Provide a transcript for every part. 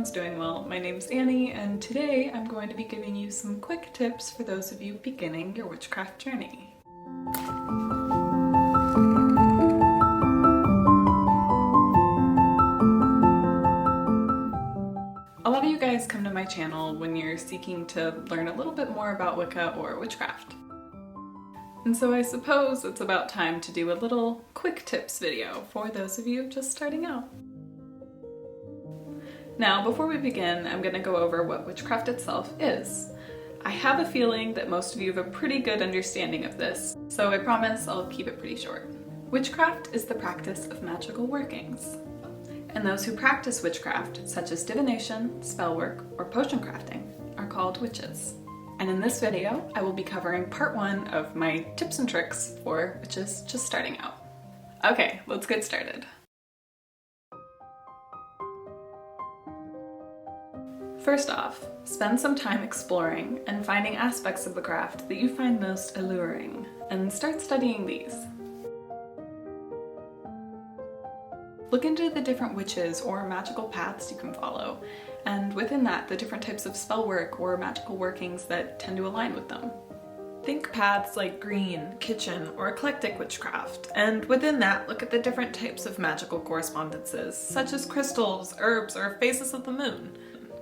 everyone's doing well. My name's Annie, and today I'm going to be giving you some quick tips for those of you beginning your witchcraft journey. A lot of you guys come to my channel when you're seeking to learn a little bit more about Wicca or witchcraft. And so I suppose it's about time to do a little quick tips video for those of you just starting out. Now, before we begin, I'm going to go over what witchcraft itself is. I have a feeling that most of you have a pretty good understanding of this, so I promise I'll keep it pretty short. Witchcraft is the practice of magical workings. And those who practice witchcraft, such as divination, spellwork, or potion crafting, are called witches. And in this video, I will be covering part 1 of my tips and tricks for witches just starting out. Okay, let's get started. First off, spend some time exploring and finding aspects of the craft that you find most alluring, and start studying these. Look into the different witches or magical paths you can follow, and within that, the different types of spellwork or magical workings that tend to align with them. Think paths like green, kitchen, or eclectic witchcraft, and within that, look at the different types of magical correspondences, such as crystals, herbs, or phases of the moon.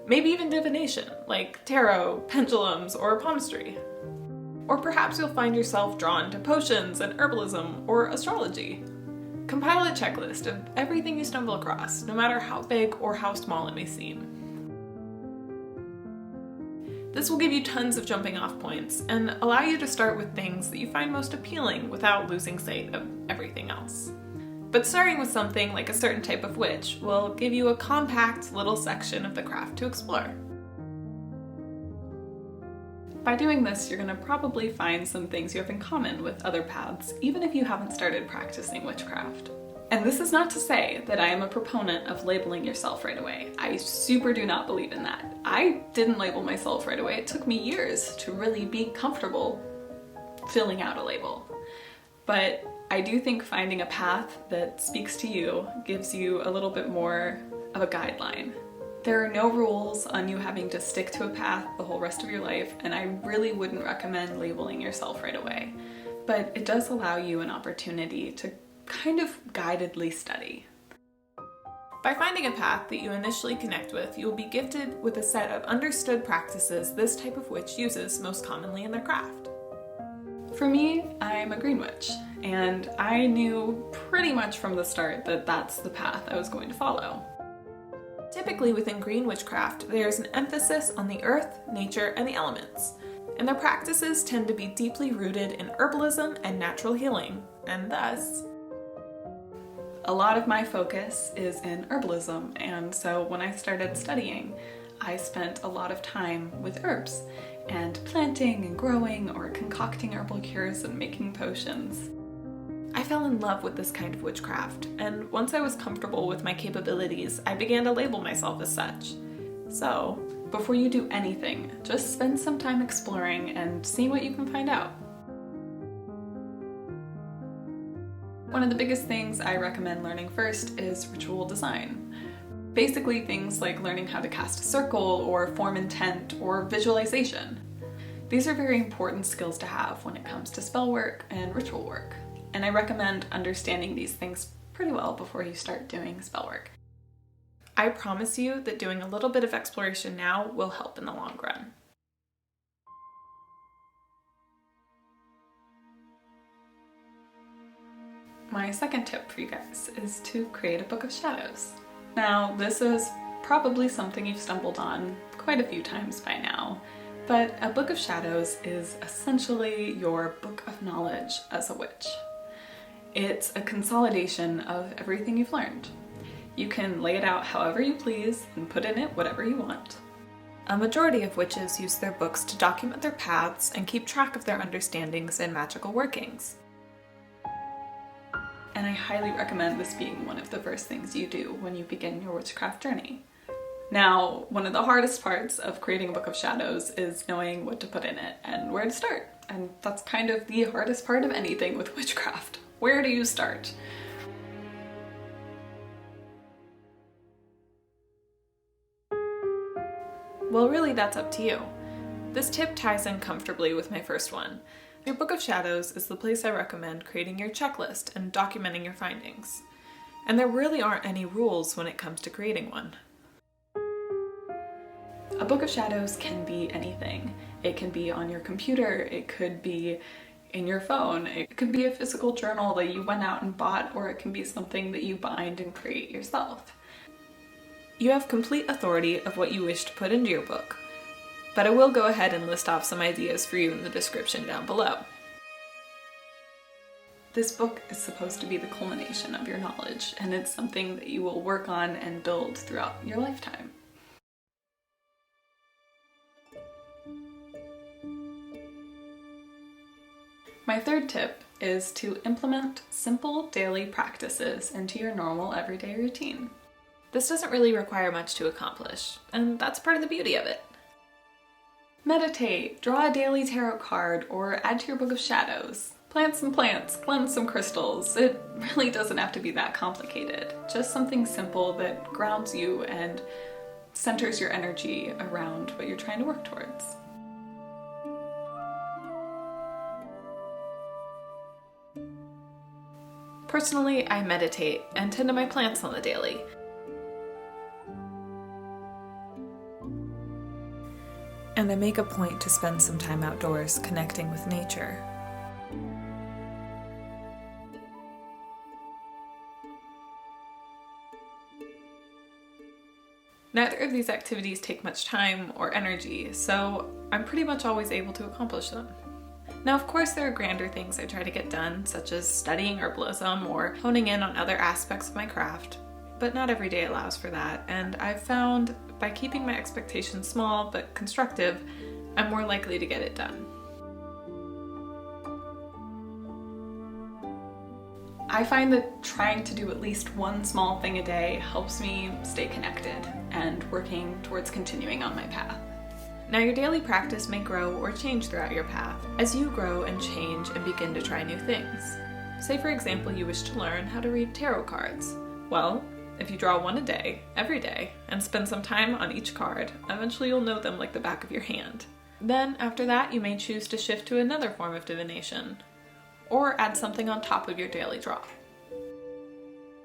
Maybe even divination, like tarot, pendulums, or palmistry. Or perhaps you'll find yourself drawn to potions and herbalism or astrology. Compile a checklist of everything you stumble across, no matter how big or how small it may seem. This will give you tons of jumping off points and allow you to start with things that you find most appealing without losing sight of everything else. But starting with something like a certain type of witch will give you a compact little section of the craft to explore. By doing this, you're going to probably find some things you have in common with other paths, even if you haven't started practicing witchcraft. And this is not to say that I am a proponent of labeling yourself right away. I super do not believe in that. I didn't label myself right away. It took me years to really be comfortable filling out a label. But I do think finding a path that speaks to you gives you a little bit more of a guideline. There are no rules on you having to stick to a path the whole rest of your life, and I really wouldn't recommend labeling yourself right away. But it does allow you an opportunity to kind of guidedly study. By finding a path that you initially connect with, you'll be gifted with a set of understood practices this type of witch uses most commonly in their craft. For me, I'm a green witch, and I knew pretty much from the start that that's the path I was going to follow. Typically within green witchcraft, there's an emphasis on the earth, nature, and the elements, and their practices tend to be deeply rooted in herbalism and natural healing, and thus, a lot of my focus is in herbalism, and so when I started studying, I spent a lot of time with herbs, and planting and growing or concocting herbal cures and making potions. I fell in love with this kind of witchcraft, and once I was comfortable with my capabilities, I began to label myself as such. So, before you do anything, just spend some time exploring and see what you can find out. One of the biggest things I recommend learning first is ritual design. Basically things like learning how to cast a circle or form intent or visualization. These are very important skills to have when it comes to spell work and ritual work, and I recommend understanding these things pretty well before you start doing spell work. I promise you that doing a little bit of exploration now will help in the long run. My second tip for you guys is to create a book of shadows. Now, this is probably something you've stumbled on quite a few times by now, but a book of shadows is essentially your book of knowledge as a witch. It's a consolidation of everything you've learned. You can lay it out however you please and put in it whatever you want. A majority of witches use their books to document their paths and keep track of their understandings and magical workings. And I highly recommend this being one of the first things you do when you begin your witchcraft journey. Now, one of the hardest parts of creating a book of shadows is knowing what to put in it and where to start. And that's kind of the hardest part of anything with witchcraft. Where do you start? Well, really, that's up to you. This tip ties in comfortably with my first one. Your Book of Shadows is the place I recommend creating your checklist and documenting your findings. And there really aren't any rules when it comes to creating one. A Book of Shadows can be anything. It can be on your computer, it could be in your phone, it could be a physical journal that you went out and bought, or it can be something that you bind and create yourself. You have complete authority of what you wish to put into your book, but I will go ahead and list off some ideas for you in the description down below. This book is supposed to be the culmination of your knowledge, and it's something that you will work on and build throughout your lifetime. My third tip is to implement simple daily practices into your normal everyday routine. This doesn't really require much to accomplish, and that's part of the beauty of it. Meditate, draw a daily tarot card, or add to your Book of Shadows. Plant some plants, cleanse some crystals. It really doesn't have to be that complicated. Just something simple that grounds you and centers your energy around what you're trying to work towards. Personally, I meditate and tend to my plants on the daily. And I make a point to spend some time outdoors connecting with nature. Neither of these activities take much time or energy, so I'm pretty much always able to accomplish them. Now, of course, there are grander things I try to get done, such as studying herbalism or honing in on other aspects of my craft, but not every day allows for that, and I've found by keeping my expectations small but constructive, I'm more likely to get it done. I find that trying to do at least one small thing a day helps me stay connected and working towards continuing on my path. Now, your daily practice may grow or change throughout your path as you grow and change and begin to try new things. Say, for example, you wish to learn how to read tarot cards. Well, if you draw one a day, every day, and spend some time on each card, eventually you'll know them like the back of your hand. Then, after that, you may choose to shift to another form of divination, or add something on top of your daily draw.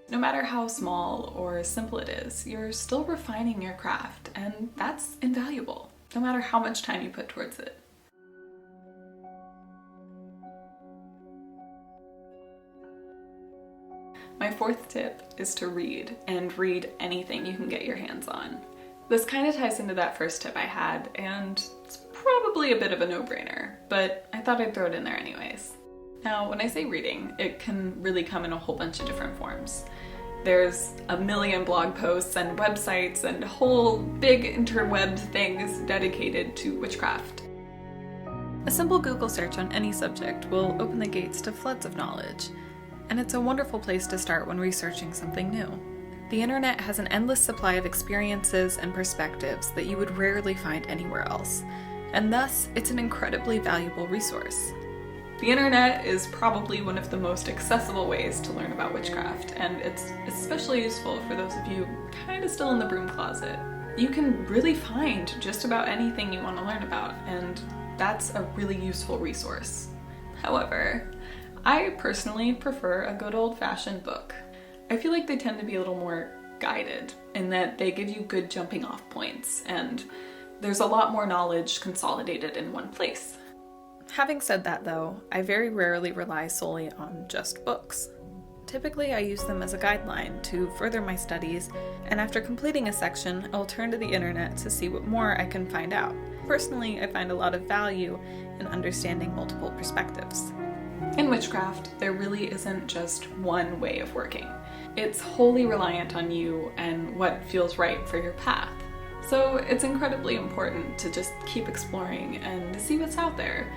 No matter how small or simple it is, you're still refining your craft, and that's invaluable, no matter how much time you put towards it. My fourth tip is to read, and read anything you can get your hands on. This kind of ties into that first tip I had, and it's probably a bit of a no-brainer, but I thought I'd throw it in there anyways. Now, when I say reading, it can really come in a whole bunch of different forms. There's a million blog posts and websites and whole big interweb things dedicated to witchcraft. A simple Google search on any subject will open the gates to floods of knowledge, and it's a wonderful place to start when researching something new. The internet has an endless supply of experiences and perspectives that you would rarely find anywhere else, and thus it's an incredibly valuable resource. The internet is probably one of the most accessible ways to learn about witchcraft, and it's especially useful for those of you kind of still in the broom closet. You can really find just about anything you want to learn about, and that's a really useful resource. However, I personally prefer a good old-fashioned book. I feel like they tend to be a little more guided in that they give you good jumping off points, and there's a lot more knowledge consolidated in one place. Having said that though, I very rarely rely solely on just books. Typically I use them as a guideline to further my studies, and after completing a section, I'll turn to the internet to see what more I can find out. Personally, I find a lot of value in understanding multiple perspectives. In witchcraft, there really isn't just one way of working. It's wholly reliant on you and what feels right for your path. So it's incredibly important to just keep exploring and to see what's out there,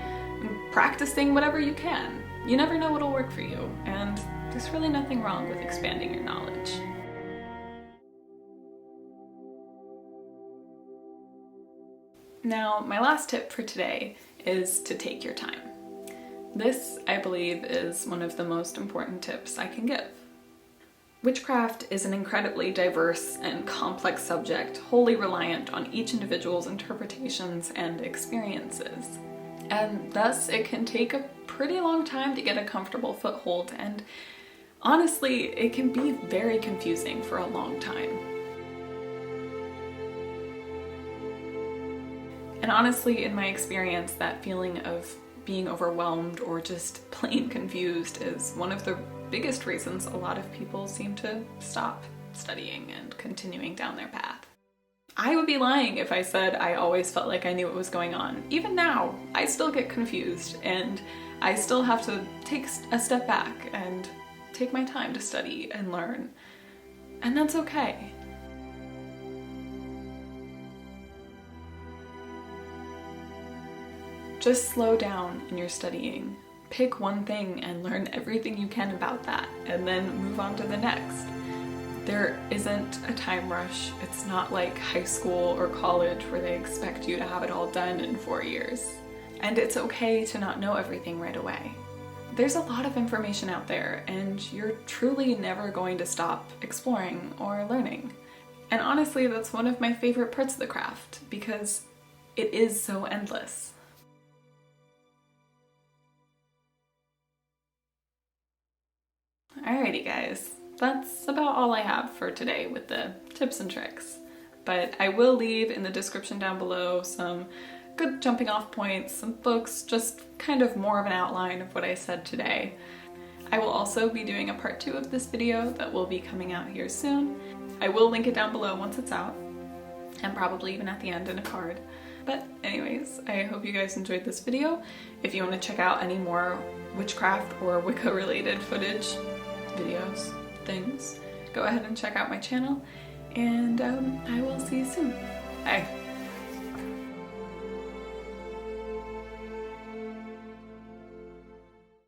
and practicing whatever you can. You never know what'll work for you, and there's really nothing wrong with expanding your knowledge. Now, my last tip for today is to take your time. This, I believe, is one of the most important tips I can give. Witchcraft is an incredibly diverse and complex subject, wholly reliant on each individual's interpretations and experiences. And thus, it can take a pretty long time to get a comfortable foothold, and honestly, it can be very confusing for a long time. And honestly, in my experience, that feeling of being overwhelmed or just plain confused is one of the biggest reasons a lot of people seem to stop studying and continuing down their path. I would be lying if I said I always felt like I knew what was going on. Even now, I still get confused, and I still have to take a step back and take my time to study and learn. And that's okay. Just slow down in your studying. Pick one thing and learn everything you can about that, and then move on to the next. There isn't a time rush. It's not like high school or college where they expect you to have it all done in 4 years. And it's okay to not know everything right away. There's a lot of information out there, and you're truly never going to stop exploring or learning. And honestly, that's one of my favorite parts of the craft, because it is so endless. Alrighty guys, that's about all I have for today with the tips and tricks. But I will leave in the description down below some good jumping off points, some books, just kind of more of an outline of what I said today. I will also be doing a part 2 of this video that will be coming out here soon. I will link it down below once it's out, and probably even at the end in a card. But anyways, I hope you guys enjoyed this video. If you want to check out any more witchcraft or Wicca related footage, videos, things, go ahead and check out my channel, and I will see you soon. Bye.